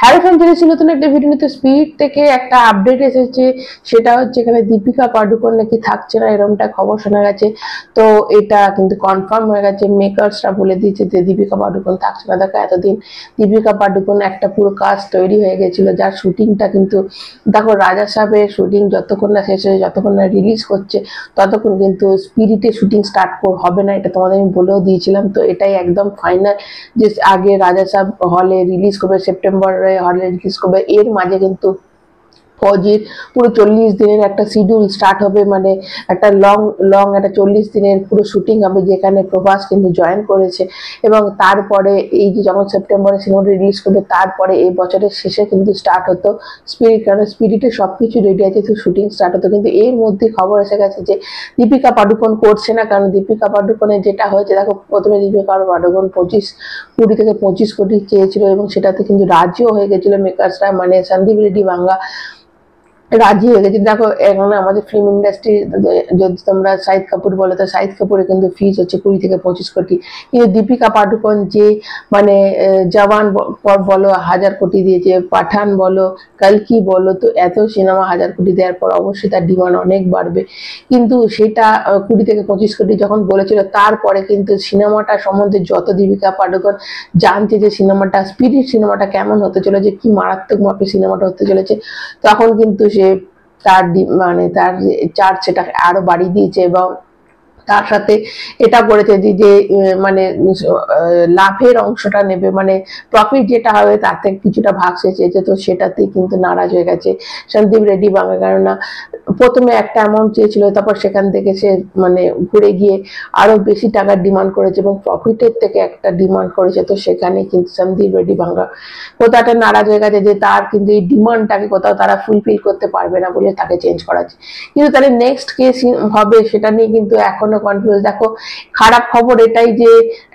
Hello friends, জেনেছি নতুন একটা ভিডিও নিতে স্পিড থেকে একটা আপডেট এসেছে। সেটা হচ্ছে এখানে দীপিকা পাডুকোন নাকি থাকছে না, এরকমটা খবর শোনা গেছে। তো এটা কিন্তু কনফার্ম হয়ে গেছে, মেকার্সরা বলে দিয়েছে যে দীপিকা পাডুকোন থাকছে না। দেখো এতদিন দীপিকা পাডুকোন একটা পুরো কাজ তৈরি হয়ে গেছিল, যার শুটিংটা কিন্তু দেখো রাজা সাহেবের শুটিং যতক্ষণ না শেষ হয়ে, যতক্ষণ না রিলিজ করছে ততক্ষণ কিন্তু স্পিরিটে শুটিং স্টার্ট হবে না, এটা তোমাদের আমি বলেও দিয়েছিলাম। তো এটাই একদম ফাইনাল যে আগে রাজা সাহেব হলে রিলিজ করবে, সেপ্টেম্বরে হলে রিলিজ করবে। এর মাঝে কিন্তু ফৌজির পুরো 40 দিনের একটা শিডিউল স্টার্ট হবে, মানে একটা লং একটা 40 দিনের পুরো শুটিং হবে, যেখানে প্রভাস কিন্তু জয়েন করেছে। এবং তারপরে এই যে যখন সেপ্টেম্বরে সিনেমাটা রিলিজ করবে, তারপরে এই বছরের শেষে কিন্তু স্টার্ট হতো স্পিরিট, কারণ স্পিরিটে সবকিছু রেডি আছে, তো শুটিং স্টার্ট হতো। কিন্তু এর মধ্যে খবর এসে গেছে যে দীপিকা পাডুকোন করছে না, কারণ দীপিকা পাডুকোনের যেটা হয়েছে, দেখো প্রথমে দীপিকা পাডুকোন 20 থেকে 25 কোটি চেয়েছিল, এবং সেটাতে কিন্তু রাজিও হয়ে গেছিল মেকার্সরা, মানে সন্দীপ রেড্ডি বাংলা রাজি হয়ে গেছে। দেখো এখন আমাদের ফিল্ম ইন্ডাস্ট্রি, যদি তোমরা শাহিদ কাপুর বলো, তো শাহিদ কাপুরের কিন্তু ফিস হচ্ছে 20 থেকে 25 কোটি। কিন্তু দীপিকা পাডুকোন যে মানে জওয়ান বলো 1000 কোটি দিয়েছে, পাঠান বলো, কালকি বলো, তো এত সিনেমা 1000 কোটি দেওয়ার পর অবশ্যই তার ডিমান্ড অনেক বাড়বে। কিন্তু সেটা 20 থেকে 25 কোটি যখন বলেছিল, তারপরে কিন্তু সিনেমাটা সম্বন্ধে যত দীপিকা পাডুকোন জানছে যে সিনেমাটা স্পিরিট সিনেমাটা কেমন হতে চলেছে, কি মারাত্মক মাপে সিনেমাটা হতে চলেছে, তখন কিন্তু সে তার মানে তার চার্জ সেটা আরো বাড়িয়ে দিয়েছে। এবং তার সাথে এটা করেছে যে মানে লাভের অংশটা নেবে, মানে প্রফিট যেটা হবে তাতে কিছুটা ভাগ সে চেয়েছে। তো সেটাতেই কিন্তু নারাজ হয়ে গেছে সন্দীপ রেড্ডি বাংলা, কেননা প্রথমে একটা অ্যামাউন্ট চেয়েছিল, তারপর সেখান থেকে সে মানে ঘুরে গিয়ে আরো বেশি টাকার ডিমান্ড করেছে এবং প্রফিটের থেকে একটা ডিমান্ড করেছে। তো সেখানে কিন্তু সন্দীপ রেড্ডি বাংলা কোথাও একটা নারাজ হয়ে গেছে যে তার কিন্তু এই ডিমান্ডটাকে কোথাও তারা ফুলফিল করতে পারবে না বলে তাকে চেঞ্জ করাচ্ছে। কিন্তু তাহলে নেক্সট কে হবে সেটা নিয়ে কিন্তু এখনো কনফিউজ। দেখো খারাপ খবর এটাই যে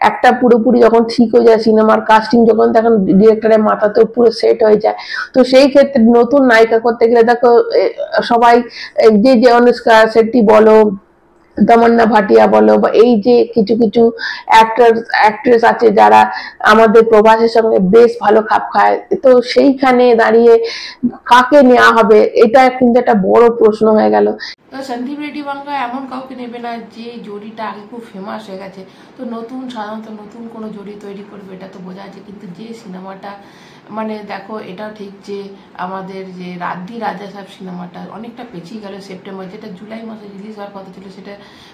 একটা পুরোপুরি যখন ঠিক হয়ে যায় সিনেমার কাস্টিং, যখন তখন ডিরেক্টরের মাথাতেও পুরো সেট হয়ে যায়, তো সেই ক্ষেত্রে নতুন নায়িকা করতে গেলে দেখো সবাই যে অনুষ্কা শেট্টি বলো, তমন্না ভাটিয়া বলো, বা এই যে কিছু কিছু অ্যাক্ট্রেস আছে যারা আমাদের প্রভাসের সঙ্গে বেশ ভালো খাপ খায়, তো সেইখানে দাঁড়িয়ে কাকে নেওয়া হবে, এটা কিন্তু একটা বড় প্রশ্ন হয়ে গেল। তো সন্দীপ রেড্ডি বাংলা এমন কাউকে নেবে না যে জড়িটা আগে খুব ফেমাস হয়ে গেছে। তো সাধারণত নতুন কোনো জড়ি তৈরি করবে, এটা তো বোঝা যাচ্ছে। কিন্তু যে সিনেমাটা মানে দেখো এটাও ঠিক যে আমাদের যে রাজা সাহেব সিনেমাটা অনেকটা পেছিয়ে গেল সেপ্টেম্বর, যেটা জুলাই মাসে রিলিজ হওয়ার কথা ছিল সেটা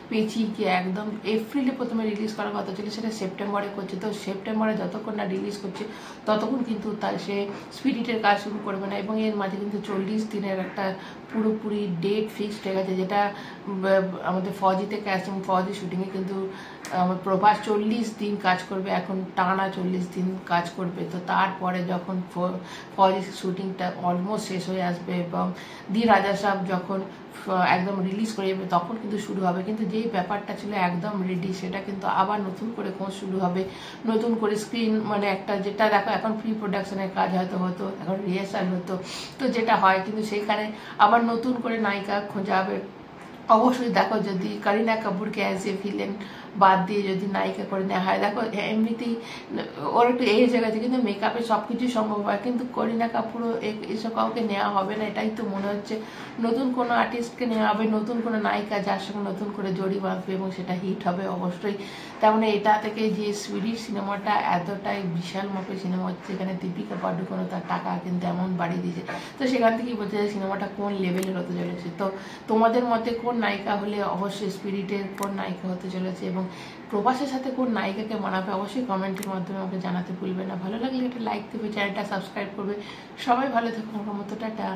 পেছিয়ে গিয়ে একদম এপ্রিলে প্রথমে রিলিজ করার কথা ছিল, সেটা সেপ্টেম্বরে করছে। তো সেপ্টেম্বরে যতক্ষণ না রিলিজ করছে ততক্ষণ কিন্তু তার সে স্পিরিটের কাজ শুরু করবে না। এবং এর মাঝে কিন্তু 40 দিনের একটা পুরোপুরি ডেট ফিক্সড হয়ে গেছে, যেটা আমাদের ফৌজিতে ক্যাস্টিং ফৌজি শুটিংয়ে কিন্তু প্রভাস 40 দিন কাজ করবে, এখন টানা 40 দিন কাজ করবে। তো তারপরে যখন ফৌজি শুটিংটা অলমোস্ট শেষ হয়ে আসবে এবং দি রাজা সাহেব যখন একদম রিলিজ করে যাবে, তখন কিন্তু শুরু হবে। কিন্তু যেই ব্যাপারটা ছিল একদম রেডি, সেটা কিন্তু আবার নতুন করে খোঁজ শুরু হবে, নতুন করে স্ক্রিন মানে একটা যেটা দেখো এখন প্রি প্রোডাকশনের কাজ হয়তো হতো, এখন রিহার্সাল হতো, তো যেটা হয় কিন্তু সেখানে আবার নতুন করে নায়িকা খোঁজা হবে। অবশ্যই দেখো যদি করিনা কাপুরকে অ্যাজ এ ভিলেন বাদ দিয়ে যদি নায়িকা করে নেওয়া হয়, দেখো এমনিতেই ওর একটু এজ হয়ে গেছে, কিন্তু মেকআপে সবকিছু সম্ভব হয়, কিন্তু করিনা কাপুরও এসব কাউকে নেওয়া হবে না, এটাই তো মনে হচ্ছে। নতুন কোনো আর্টিস্টকে নেওয়া হবে, নতুন কোনো নায়িকা যার সঙ্গে নতুন করে জড়ি বাঁধবে এবং সেটা হিট হবে অবশ্যই। তার মানে এটা থেকে যে সুইডিশ সিনেমাটা এতটাই বিশাল মাপের সিনেমা হচ্ছে, এখানে দীপিকা পাডুকোনও তার টাকা কিন্তু এমন বাড়িয়ে দিয়েছে, তো সেখান থেকেই বলছে যে সিনেমাটা কোন লেভেলের হতে চলেছে। তো তোমাদের মতে কোন নায়িকা হলে অবশ্যই স্পিরিটের কোন নায়িকা হতে চলেছে এবং প্রবাসের সাথে কোন নায়িকাকে মানাবে, অবশ্যই কমেন্টের মাধ্যমে আমাকে জানাতে ভুলবে না। ভালো লাগলে একটা লাইক দেবে, চ্যানেলটা সাবস্ক্রাইব করবে। সবাই ভালো থাকুন, আমার মতো টাটা।